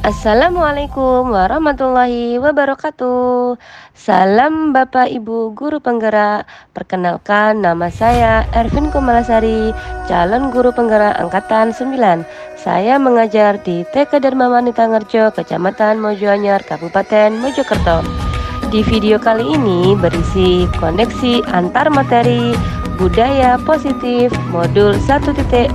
Assalamualaikum warahmatullahi wabarakatuh. Salam Bapak Ibu Guru Penggerak. Perkenalkan, nama saya Ervin Kumalasari, calon guru penggerak angkatan 9. Saya mengajar di TK Dharma Wanita Ngerjo, Kecamatan Mojoanyar, Kabupaten Mojokerto. Di video kali ini berisi koneksi antar materi budaya positif modul 1.4.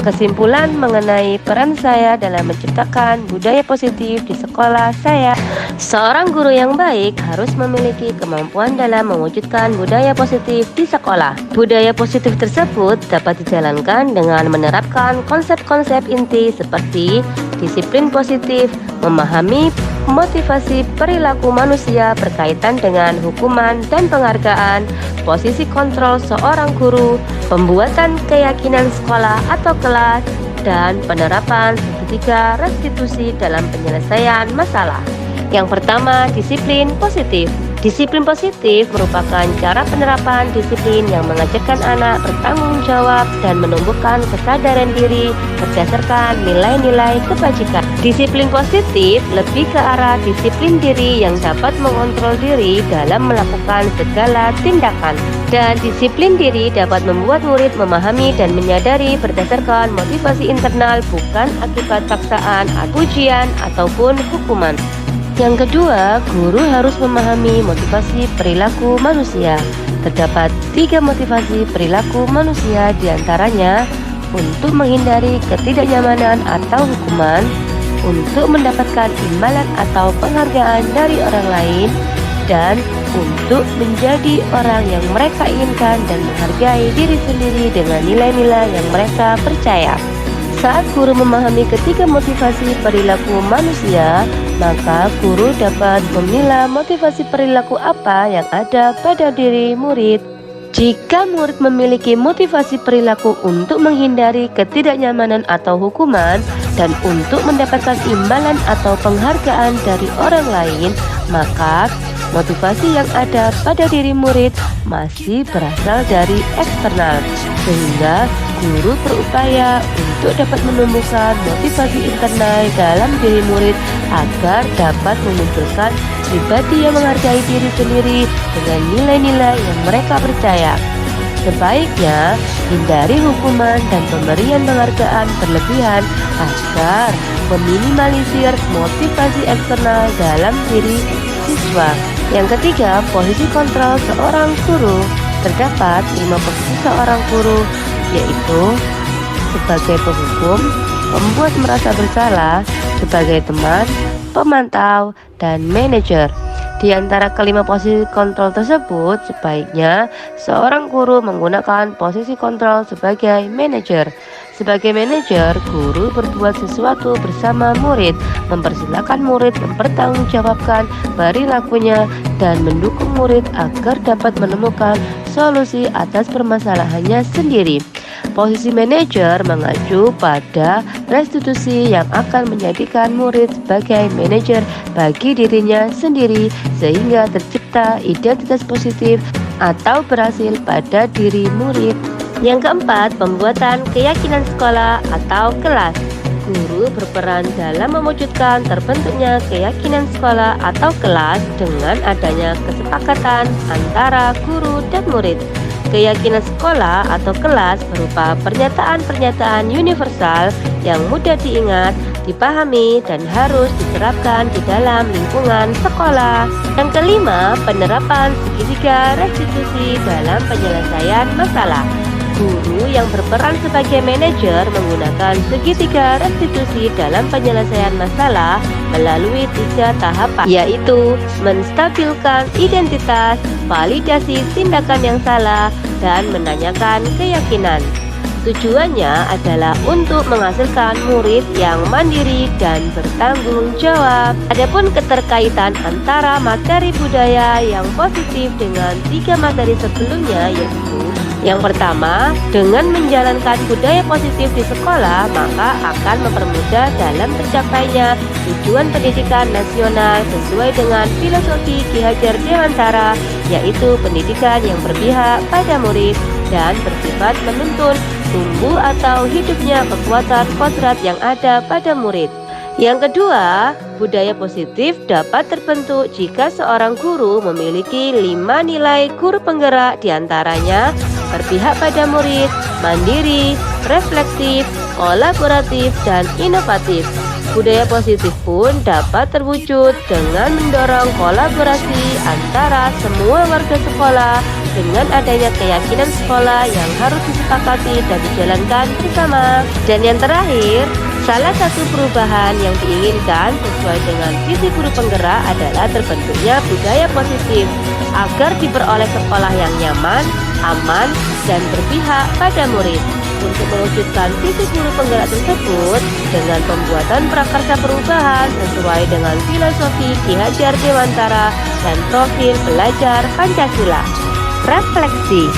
Kesimpulan mengenai peran saya dalam menciptakan budaya positif di sekolah saya. Seorang guru yang baik harus memiliki kemampuan dalam mewujudkan budaya positif di sekolah. Budaya positif tersebut dapat dijalankan dengan menerapkan konsep-konsep inti seperti disiplin positif, memahami motivasi perilaku manusia berkaitan dengan hukuman dan penghargaan, posisi kontrol seorang guru, pembuatan keyakinan sekolah atau kelas, dan penerapan segitiga restitusi dalam penyelesaian masalah. Yang pertama, disiplin positif. Disiplin positif merupakan cara penerapan disiplin yang mengajarkan anak bertanggung jawab dan menumbuhkan kesadaran diri berdasarkan nilai-nilai kebajikan. Disiplin positif lebih ke arah disiplin diri yang dapat mengontrol diri dalam melakukan segala tindakan. Dan disiplin diri dapat membuat murid memahami dan menyadari berdasarkan motivasi internal, bukan akibat paksaan, ujian, ataupun hukuman. Yang kedua, guru harus memahami motivasi perilaku manusia. Terdapat 3 motivasi perilaku manusia, diantaranya untuk menghindari ketidaknyamanan atau hukuman, untuk mendapatkan imbalan atau penghargaan dari orang lain, dan untuk menjadi orang yang mereka inginkan dan menghargai diri sendiri dengan nilai-nilai yang mereka percaya. Saat guru memahami ketiga motivasi perilaku manusia, maka guru dapat memilah motivasi perilaku apa yang ada pada diri murid. Jika murid memiliki motivasi perilaku untuk menghindari ketidaknyamanan atau hukuman dan untuk mendapatkan imbalan atau penghargaan dari orang lain, maka motivasi yang ada pada diri murid masih berasal dari eksternal, sehingga guru berupaya untuk dapat menumbuhkan motivasi internal dalam diri murid agar dapat memunculkan pribadi yang menghargai diri sendiri dengan nilai-nilai yang mereka percaya. Sebaiknya hindari hukuman dan pemberian penghargaan berlebihan agar meminimalisir motivasi eksternal dalam diri siswa. Yang ketiga, posisi kontrol seorang guru. Terdapat 5 posisi seorang guru, yaitu sebagai penghukum, pembuat merasa bersalah, sebagai teman, pemantau, dan manajer. Di antara kelima posisi kontrol tersebut, sebaiknya seorang guru menggunakan posisi kontrol sebagai manajer. Sebagai manajer, guru berbuat sesuatu bersama murid, mempersilahkan murid mempertanggungjawabkan perilakunya dan mendukung murid agar dapat menemukan solusi atas permasalahannya sendiri. Posisi manajer mengacu pada restitusi yang akan menjadikan murid sebagai manajer bagi dirinya sendiri, sehingga tercipta identitas positif atau berhasil pada diri murid. Yang keempat, pembuatan keyakinan sekolah atau kelas. Guru berperan dalam mewujudkan terbentuknya keyakinan sekolah atau kelas dengan adanya kesepakatan antara guru dan murid. Keyakinan sekolah atau kelas berupa pernyataan-pernyataan universal yang mudah diingat, dipahami, dan harus diterapkan di dalam lingkungan sekolah. Yang kelima, penerapan segitiga restitusi dalam penyelesaian masalah. Guru yang berperan sebagai manajer menggunakan segitiga restitusi dalam penyelesaian masalah melalui 3 tahapan, yaitu menstabilkan identitas, validasi tindakan yang salah, dan menanyakan keyakinan. Tujuannya adalah untuk menghasilkan murid yang mandiri dan bertanggung jawab. Adapun keterkaitan antara materi budaya yang positif dengan 3 materi sebelumnya, yaitu yang pertama, dengan menjalankan budaya positif di sekolah, maka akan mempermudah dalam tercapainya tujuan pendidikan nasional sesuai dengan filosofi Ki Hajar Dewantara, yaitu pendidikan yang berpihak pada murid dan bersifat menuntun tumbuh atau hidupnya kekuatan kodrat yang ada pada murid. Yang kedua, budaya positif dapat terbentuk jika seorang guru memiliki 5 nilai guru penggerak, diantaranya berpihak pada murid, mandiri, refleksif, kolaboratif, dan inovatif. Budaya positif pun dapat terwujud dengan mendorong kolaborasi antara semua warga sekolah dengan adanya keyakinan sekolah yang harus disepakati dan dijalankan bersama. Dan yang terakhir, salah satu perubahan yang diinginkan sesuai dengan visi guru penggerak adalah terbentuknya budaya positif agar diperoleh sekolah yang nyaman, aman, dan berpihak pada murid. Untuk mewujudkan visi guru penggerak tersebut dengan pembuatan prakarsa perubahan sesuai dengan filosofi Ki Hajar Dewantara dan profil belajar Pancasila. Refleksi.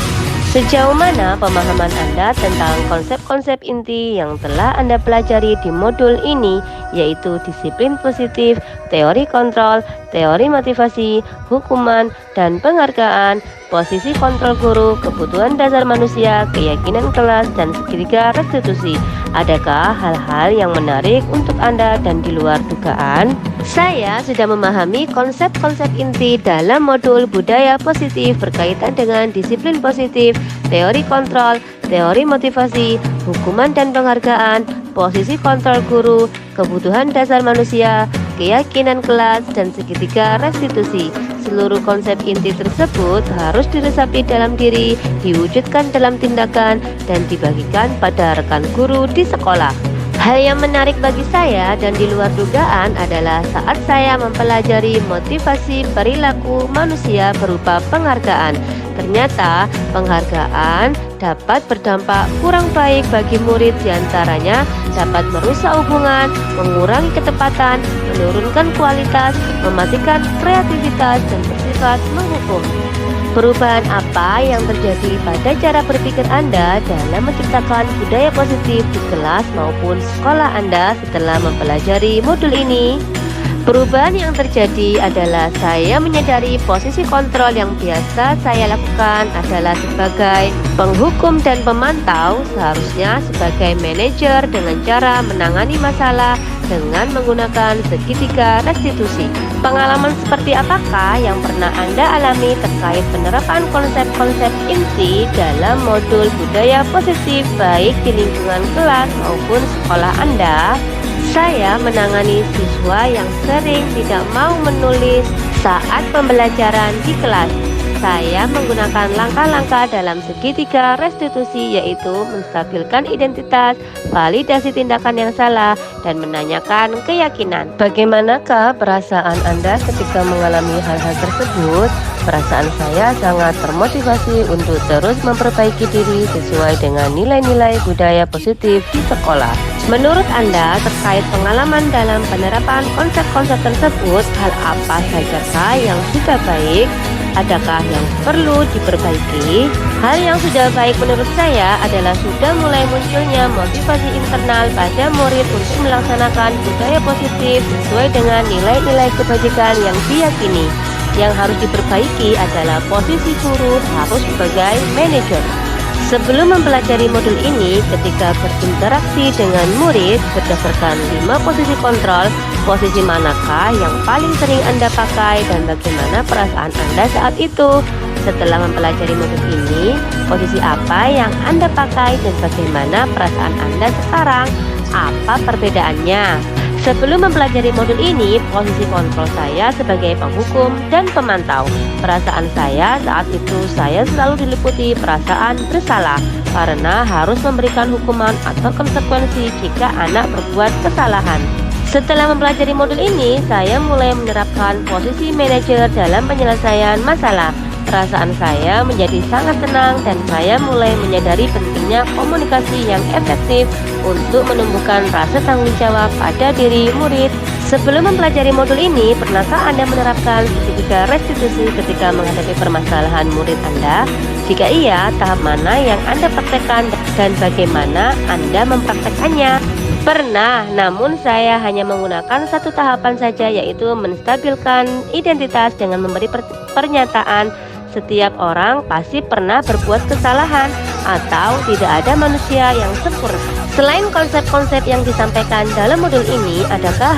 Sejauh mana pemahaman Anda tentang konsep-konsep inti yang telah Anda pelajari di modul ini, yaitu disiplin positif, teori kontrol, teori motivasi, hukuman, dan penghargaan, posisi kontrol guru, kebutuhan dasar manusia, keyakinan kelas, dan segitiga restitusi? Adakah hal-hal yang menarik untuk Anda dan di luar dugaan? Saya sudah memahami konsep-konsep inti dalam modul budaya positif berkaitan dengan disiplin positif, teori kontrol, teori motivasi, hukuman dan penghargaan, posisi kontrol guru, kebutuhan dasar manusia, keyakinan kelas, dan segitiga restitusi. Seluruh konsep inti tersebut harus diresapi dalam diri, diwujudkan dalam tindakan, dan dibagikan pada rekan guru di sekolah. Hal yang menarik bagi saya dan di luar dugaan adalah saat saya mempelajari motivasi perilaku manusia berupa penghargaan. Ternyata penghargaan dapat berdampak kurang baik bagi murid, diantaranya dapat merusak hubungan, mengurangi ketepatan, menurunkan kualitas, mematikan kreativitas, dan bersifat menghukum. Perubahan apa yang terjadi pada cara berpikir Anda dalam menciptakan budaya positif di kelas maupun sekolah Anda setelah mempelajari modul ini? Perubahan yang terjadi adalah saya menyadari posisi kontrol yang biasa saya lakukan adalah sebagai penghukum dan pemantau, seharusnya sebagai manajer dengan cara menangani masalah dengan menggunakan segitiga restitusi. Pengalaman seperti apakah yang pernah Anda alami terkait penerapan konsep-konsep inti dalam modul budaya positif baik di lingkungan kelas maupun sekolah Anda? Saya menangani siswa yang sering tidak mau menulis saat pembelajaran di kelas. Saya menggunakan langkah-langkah dalam segitiga restitusi, yaitu menstabilkan identitas, validasi tindakan yang salah, dan menanyakan keyakinan. Bagaimanakah perasaan Anda ketika mengalami hal-hal tersebut? Perasaan saya sangat termotivasi untuk terus memperbaiki diri sesuai dengan nilai-nilai budaya positif di sekolah. Menurut Anda, terkait pengalaman dalam penerapan konsep-konsep tersebut, hal apa sajakah yang sudah baik? Adakah yang perlu diperbaiki? Hal yang sudah baik menurut saya adalah sudah mulai munculnya motivasi internal pada murid untuk melaksanakan budaya positif sesuai dengan nilai-nilai kebajikan yang diyakini. Yang harus diperbaiki adalah posisi guru harus sebagai manajer. Sebelum mempelajari modul ini, ketika berinteraksi dengan murid berdasarkan 5 posisi kontrol, posisi manakah yang paling sering Anda pakai dan bagaimana perasaan Anda saat itu? Setelah mempelajari modul ini, posisi apa yang Anda pakai dan bagaimana perasaan Anda sekarang? Apa perbedaannya? Sebelum mempelajari modul ini, posisi kontrol saya sebagai penghukum dan pemantau. Perasaan saya saat itu saya selalu diliputi perasaan bersalah karena harus memberikan hukuman atau konsekuensi jika anak berbuat kesalahan. Setelah mempelajari modul ini, saya mulai menerapkan posisi manajer dalam penyelesaian masalah. Perasaan saya menjadi sangat tenang dan saya mulai menyadari pentingnya komunikasi yang efektif untuk menumbuhkan rasa tanggung jawab pada diri murid. Sebelum mempelajari modul ini, pernahkah Anda menerapkan segitiga restitusi ketika menghadapi permasalahan murid Anda? Jika iya, tahap mana yang Anda praktekkan dan bagaimana Anda mempraktekannya? Pernah, namun saya hanya menggunakan satu tahapan saja, yaitu menstabilkan identitas dengan memberi pernyataan. Setiap orang pasti pernah berbuat kesalahan. atau tidak ada manusia yang sempurna. Selain konsep-konsep yang disampaikan dalam modul ini, adakah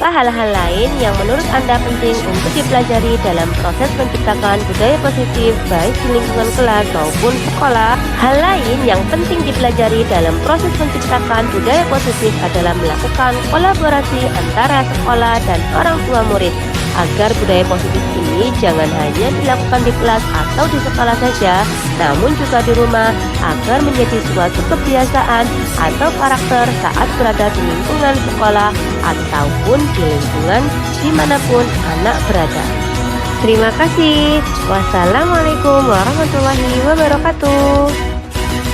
hal-hal lain yang menurut Anda penting untuk dipelajari dalam proses menciptakan budaya positif baik di lingkungan kelas maupun sekolah? Hal lain yang penting dipelajari dalam proses menciptakan budaya positif adalah melakukan kolaborasi antara sekolah dan orang tua murid agar budaya positif ini jangan hanya dilakukan di kelas atau di sekolah saja, namun juga di rumah agar menjadi suatu kebiasaan atau karakter saat berada di lingkungan sekolah ataupun di lingkungan dimanapun anak berada. Terima kasih. Wassalamualaikum warahmatullahi wabarakatuh.